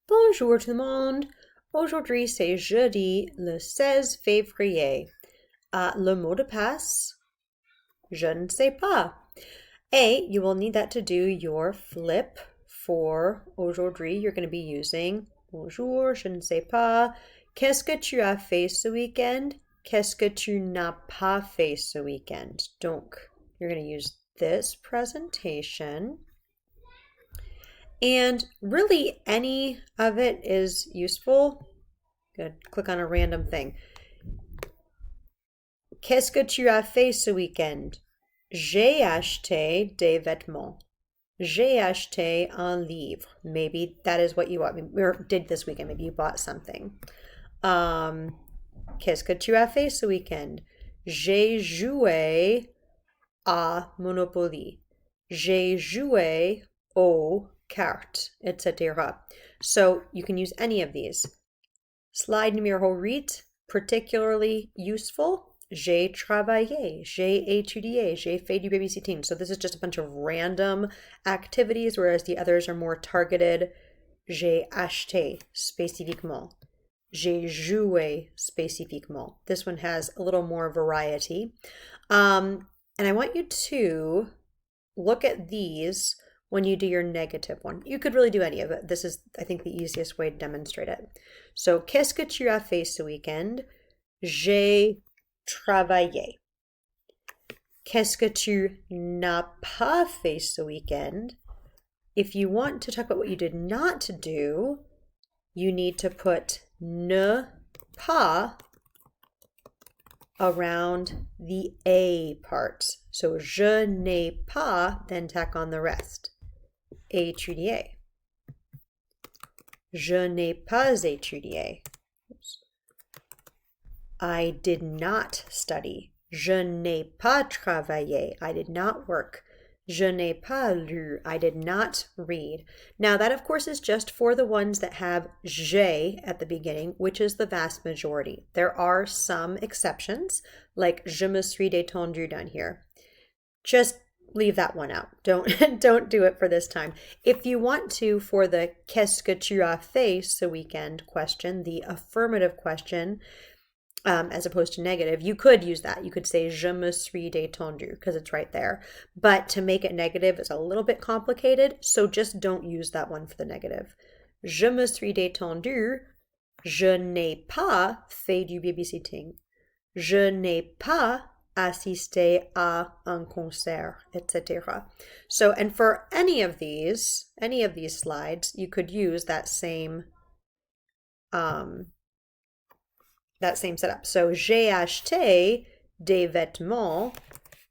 Bonjour tout le monde. Aujourd'hui, c'est jeudi, le 16 février. Le mot de passe, je ne sais pas. You will need that to do your flip for aujourd'hui. You're going to be using bonjour, je ne sais pas. Qu'est-ce que tu as fait ce week-end? Qu'est-ce que tu n'as pas fait ce week-end? Donc, you're going to use this presentation. And really, any of it is useful. Good. Click on a random thing. Qu'est-ce que tu as fait ce week-end? J'ai acheté des vêtements. J'ai acheté un livre. Maybe that is what you did this weekend. Maybe you bought something. Qu'est-ce que tu as fait ce week-end? J'ai joué à Monopoly. J'ai joué aux cartes, etc. So you can use any of these. Slide numéro 8, particularly useful. J'ai travaillé, j'ai étudié, j'ai fait du babysitting. So this is just a bunch of random activities, whereas the others are more targeted. J'ai acheté spécifiquement. J'ai joué spécifiquement. This one has a little more variety. And I want you to look at these when you do your negative one. You could really do any of it. This is, I think, the easiest way to demonstrate it. So, qu'est-ce que tu as fait ce week-end? J'ai travaillé. Qu'est-ce que tu n'as pas fait ce week-end? If you want to talk about what you did not do, you need to put ne pas around the A part. So, je n'ai pas, then tack on the rest. Étudier. Je n'ai pas étudié. I did not study. Je n'ai pas travaillé. I did not work. Je n'ai pas lu. I did not read. Now that of course is just for the ones that have j'ai at the beginning, which is the vast majority. There are some exceptions, like je me suis détendu down here. Just leave that one out. Don't do it for this time. If you want to, for the qu'est-ce que tu as fait ce weekend question, the affirmative question, as opposed to negative, you could use that. You could say je me suis détendu because it's right there. But to make it negative is a little bit complicated, so just don't use that one for the negative. Je me suis détendu. Je n'ai pas fait du babysitting. Je n'ai pas assisté à un concert, etc. So, and for any of these slides, you could use that same setup. So, j'ai acheté des vêtements.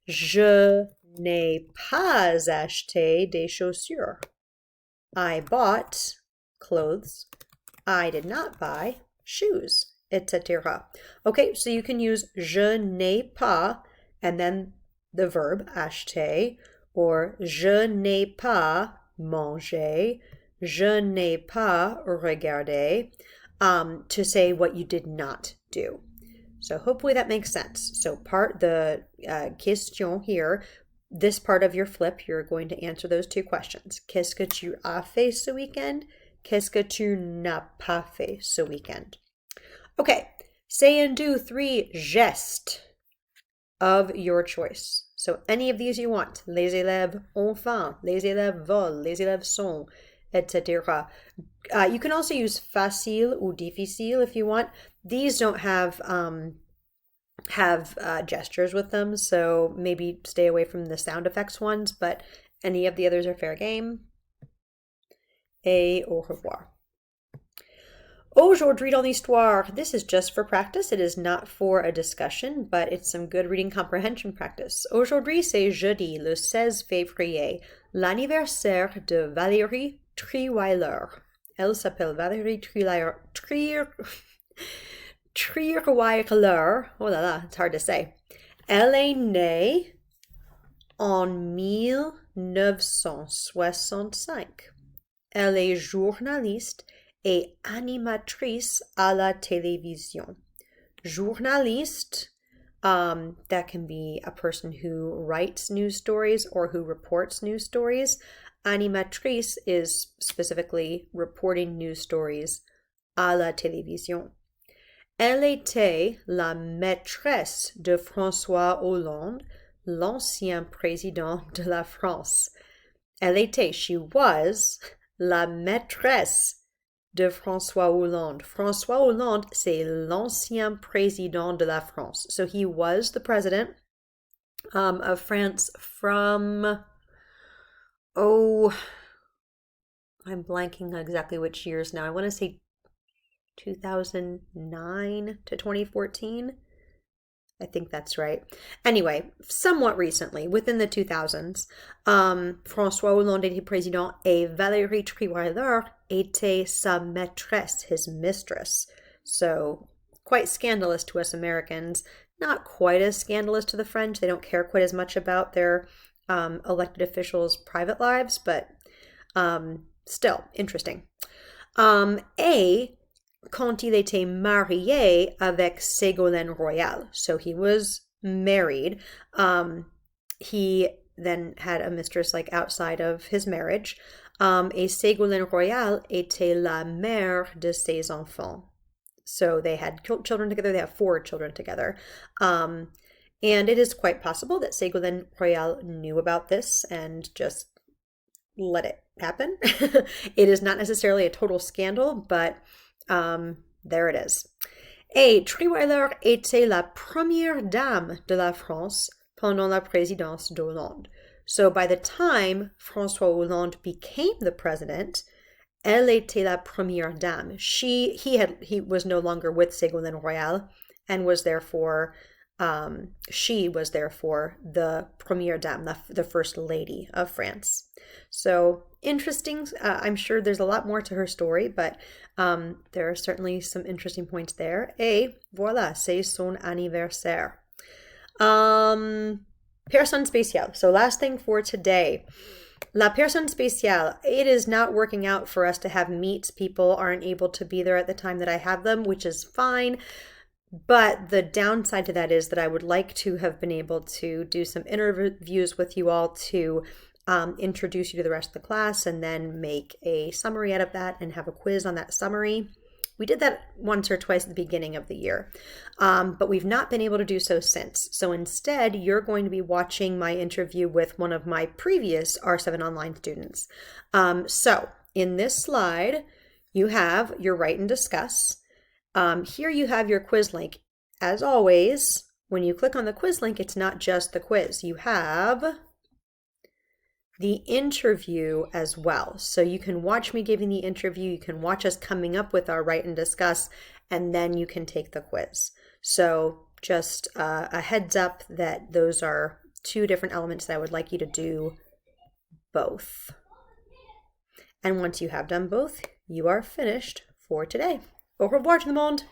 Je n'ai pas acheté des chaussures. I bought clothes. I did not buy shoes, etc. Okay, so you can use je n'ai pas and then the verb acheter, or je n'ai pas mangé, je n'ai pas regardé, to say what you did not do. So hopefully that makes sense. So the question here, this part of your flip, you're going to answer those two questions. Qu'est-ce que tu as fait ce weekend? Qu'est-ce que tu n'as pas fait ce weekend? Okay, say and do 3 gestes of your choice. So any of these you want. Les élèves ont faim, les élèves volent, les élèves sont, etc. You can also use facile ou difficile if you want. These don't have gestures with them, so maybe stay away from the sound effects ones, but any of the others are fair game. Et au revoir. Aujourd'hui dans l'histoire. This is just for practice. It is not for a discussion, but it's some good reading comprehension practice. Aujourd'hui, c'est jeudi, le 16 février, l'anniversaire de Valérie Trierweiler. Elle s'appelle Valérie Trierweiler. Oh là là, it's hard to say. Elle est née en 1965. Elle est journaliste et animatrice à la télévision. Journaliste, that can be a person who writes news stories or who reports news stories. Animatrice is specifically reporting news stories à la télévision. Elle était la maîtresse de François Hollande, l'ancien président de la France. Elle était, she was, la maîtresse de François Hollande. François Hollande, c'est l'ancien président de la France. So he was the president of France from, I'm blanking exactly which years now. I want to say 2009 to 2014. I think that's right. Anyway, somewhat recently, within the 2000s, François Hollande était président et Valérie Trierweiler était sa maîtresse, his mistress. So, quite scandalous to us Americans. Not quite as scandalous to the French. They don't care quite as much about their elected officials' private lives, but still interesting. Quand il était marié avec Ségolène Royal. So he was married. He then had a mistress like outside of his marriage. Et Ségolène Royal était la mère de ses enfants. So they had children together. They have 4 children together. And it is quite possible that Ségolène Royal knew about this and just let it happen. It is not necessarily a total scandal, but there it is. Et Trierweiler était la première dame de la France pendant la présidence d'Hollande. So by the time François Hollande became the president, elle était la première dame. He was no longer with Ségolène Royal and was therefore she was therefore the première dame, the first lady of France. So interesting. I'm sure there's a lot more to her story, but there are certainly some interesting points there. Et voilà, c'est son anniversaire. Personne spéciale. So last thing for today. La personne spéciale. It is not working out for us to have meets. People aren't able to be there at the time that I have them, which is fine. But the downside to that is that I would like to have been able to do some interviews with you all to introduce you to the rest of the class and then make a summary out of that and have a quiz on that summary. We did that once or twice at the beginning of the year, but we've not been able to do so since. So instead, you're going to be watching my interview with one of my previous R7 online students. So in this slide, you have your write and discuss. Here you have your quiz link. As always, when you click on the quiz link, it's not just the quiz. You have the interview as well. So you can watch me giving the interview, you can watch us coming up with our write and discuss, and then you can take the quiz. So just a heads up that those are 2 different elements that I would like you to do both. And once you have done both, you are finished for today. Au revoir tout le monde!